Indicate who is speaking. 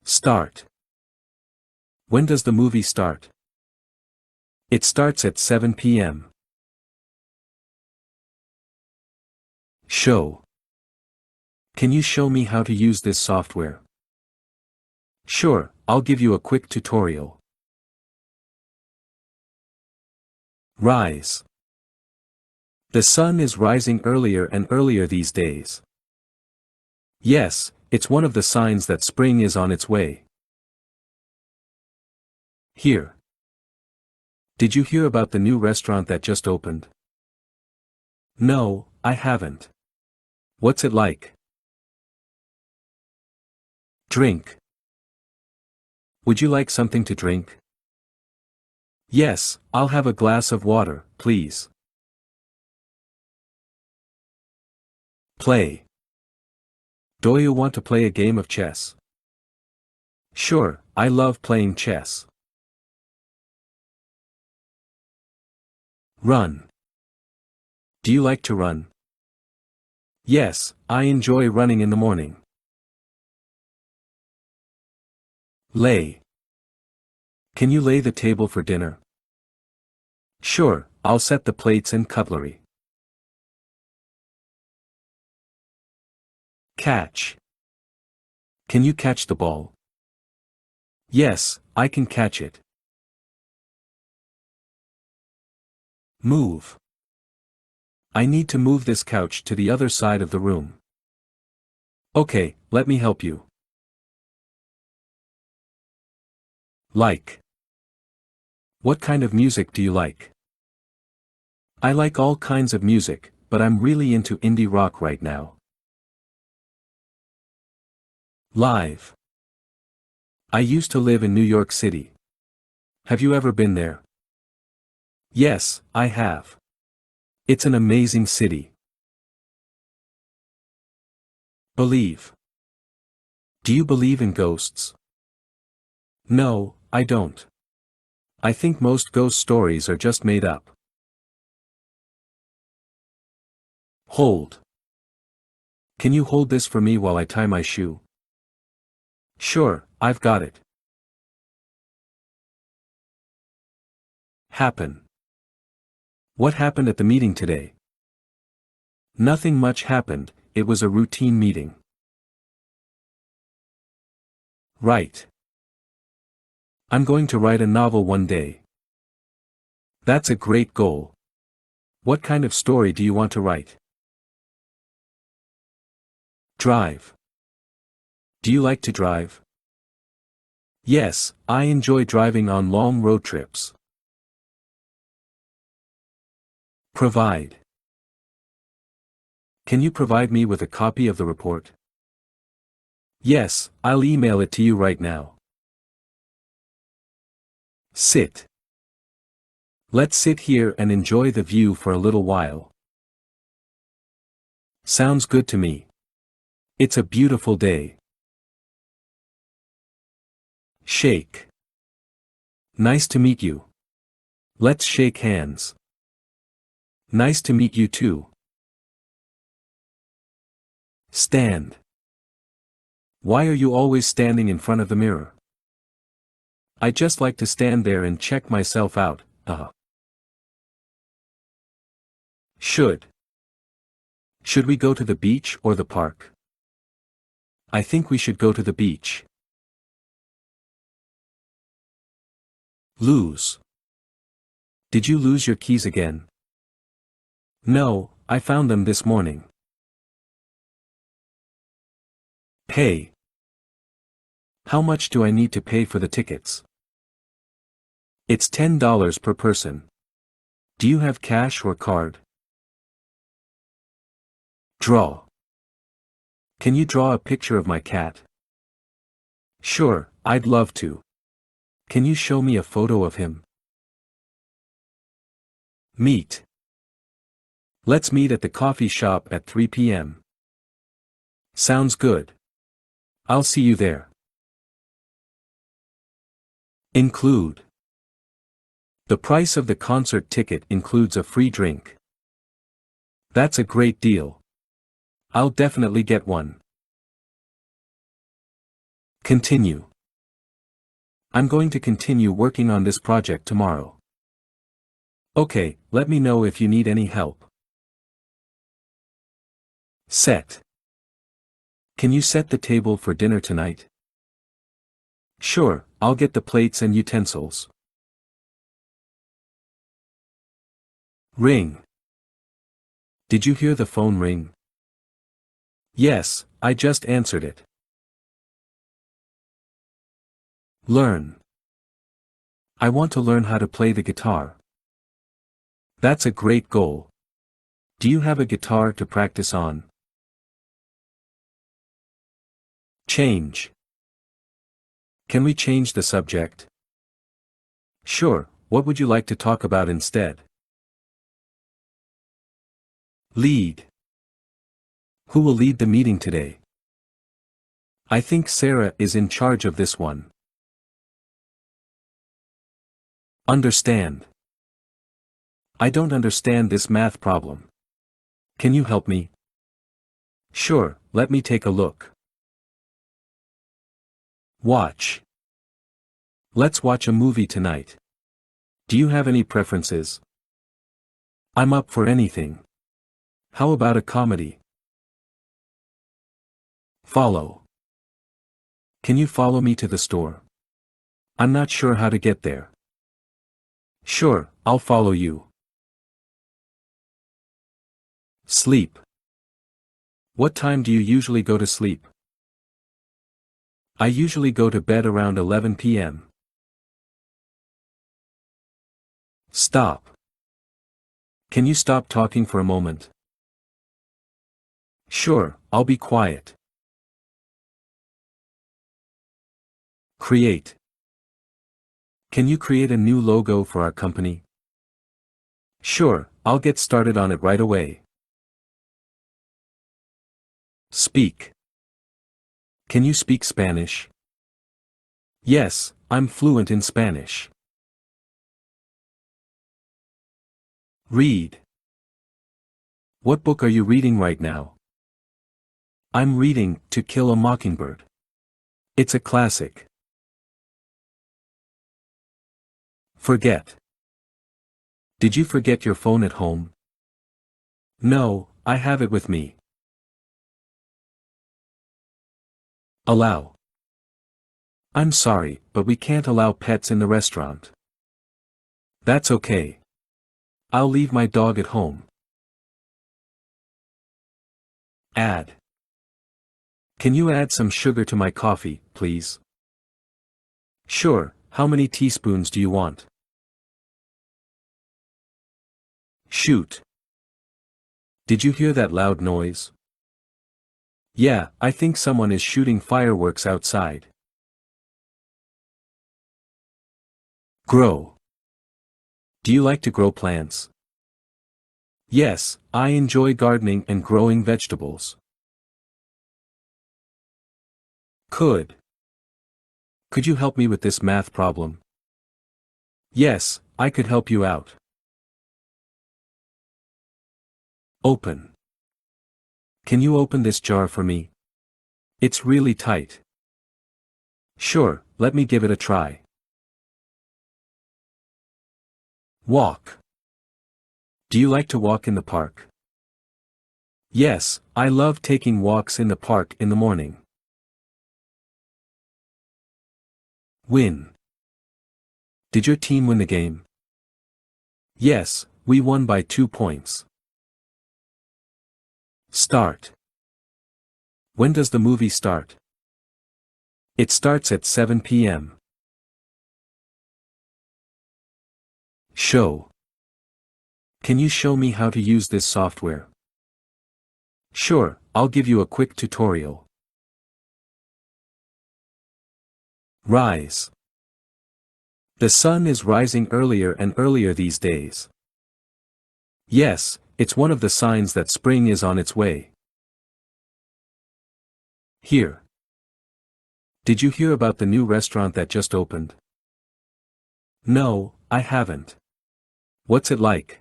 Speaker 1: Start. When does the movie start? It starts at 7 p.m. Show. Can you show me how to use this software? Sure, I'll give you a quick tutorial. Rise. The sun is rising earlier and earlier these days. Yes, it's one of the signs that spring is on its way. Here. Did you hear about the new restaurant that just opened? No, I haven't. What's it like? Drink. Would you like something to drink? Yes, I'll have a glass of water, please. Play. Do you want to play a game of chess? Sure, I love playing chess. Run. Do you like to run? Yes, I enjoy running in the morning. Lay. Can you lay the table for dinner? Sure, I'll set the plates and cutlery. Catch. Can you catch the ball? Yes, I can catch it. Move. I need to move this couch to the other side of the room. Okay, let me help you. Like. What kind of music do you like? I like all kinds of music, but I'm really into indie rock right now. Live. I used to live in New York City. Have you ever been there? Yes, I have. It's an amazing city. Believe. Do you believe in ghosts? No, I don't. I think most ghost stories are just made up. Hold. Can you hold this for me while I tie my shoe? Sure, I've got it. Happen. What happened at the meeting today? Nothing much happened, it was a routine meeting. Write. I'm going to write a novel one day. That's a great goal. What kind of story do you want to write? Drive. Do you like to drive? Yes, I enjoy driving on long road trips. Provide. Can you provide me with a copy of the report? Yes, I'll email it to you right now. Sit. Let's sit here and enjoy the view for a little while. Sounds good to me. It's a beautiful day. Shake. Nice to meet you. Let's shake hands. Nice to meet you too. Stand. Why are you always standing in front of the mirror? I just like to stand there and check myself out. Should. Should we go to the beach or the park? I think we should go to the beach. Lose. Did you lose your keys again? No, I found them this morning. Pay. How much do I need to pay for the tickets? It's $10 per person. Do you have cash or card? Draw. Can you draw a picture of my cat? Sure, I'd love to. Can you show me a photo of him? Meet. Let's meet at the coffee shop at 3 p.m. Sounds good. I'll see you there. Include. The price of the concert ticket includes a free drink. That's a great deal. I'll definitely get one. Continue. I'm going to continue working on this project tomorrow. Okay, let me know if you need any help. Set. Can you set the table for dinner tonight? Sure, I'll get the plates and utensils. Ring. Did you hear the phone ring? Yes, I just answered it. Learn. I want to learn how to play the guitar. That's a great goal. Do you have a guitar to practice on? Change. Can we change the subject? Sure, what would you like to talk about instead? Lead. Who will lead the meeting today? I think Sarah is in charge of this one. Understand. I don't understand this math problem. Can you help me? Sure, let me take a look. Watch. Let's watch a movie tonight. Do you have any preferences? I'm up for anything. How about a comedy? Follow. Can you follow me to the store? I'm not sure how to get there. Sure, I'll follow you. Sleep. What time do you usually go to sleep? I usually go to bed around 11 p.m. Stop. Can you stop talking for a moment? Sure, I'll be quiet. Create. Can you create a new logo for our company? Sure, I'll get started on it right away. Speak. Can you speak Spanish? Yes, I'm fluent in Spanish. Read. What book are you reading right now? I'm reading To Kill a Mockingbird. It's a classic. Forget. Did you forget your phone at home? No, I have it with me. Allow. I'm sorry, but we can't allow pets in the restaurant. That's okay. I'll leave my dog at home. Add. Can you add some sugar to my coffee, please? Sure, how many teaspoons do you want? Shoot. Did you hear that loud noise? Yeah, I think someone is shooting fireworks outside. Grow. Do you like to grow plants? Yes, I enjoy gardening and growing vegetables. Could. Could you help me with this math problem? Yes, I could help you out. Open. Can you open this jar for me? It's really tight. Sure, let me give it a try. Walk. Do you like to walk in the park? Yes, I love taking walks in the park in the morning. Win. Did your team win the game? Yes, we won by 2 points. Start. When does the movie start? It starts at 7 p.m. Show. Can you show me how to use this software? Sure, I'll give you a quick tutorial. Rise. The sun is rising earlier and earlier these days. Yes, it's one of the signs that spring is on its way. Here. Did you hear about the new restaurant that just opened? No, I haven't. What's it like?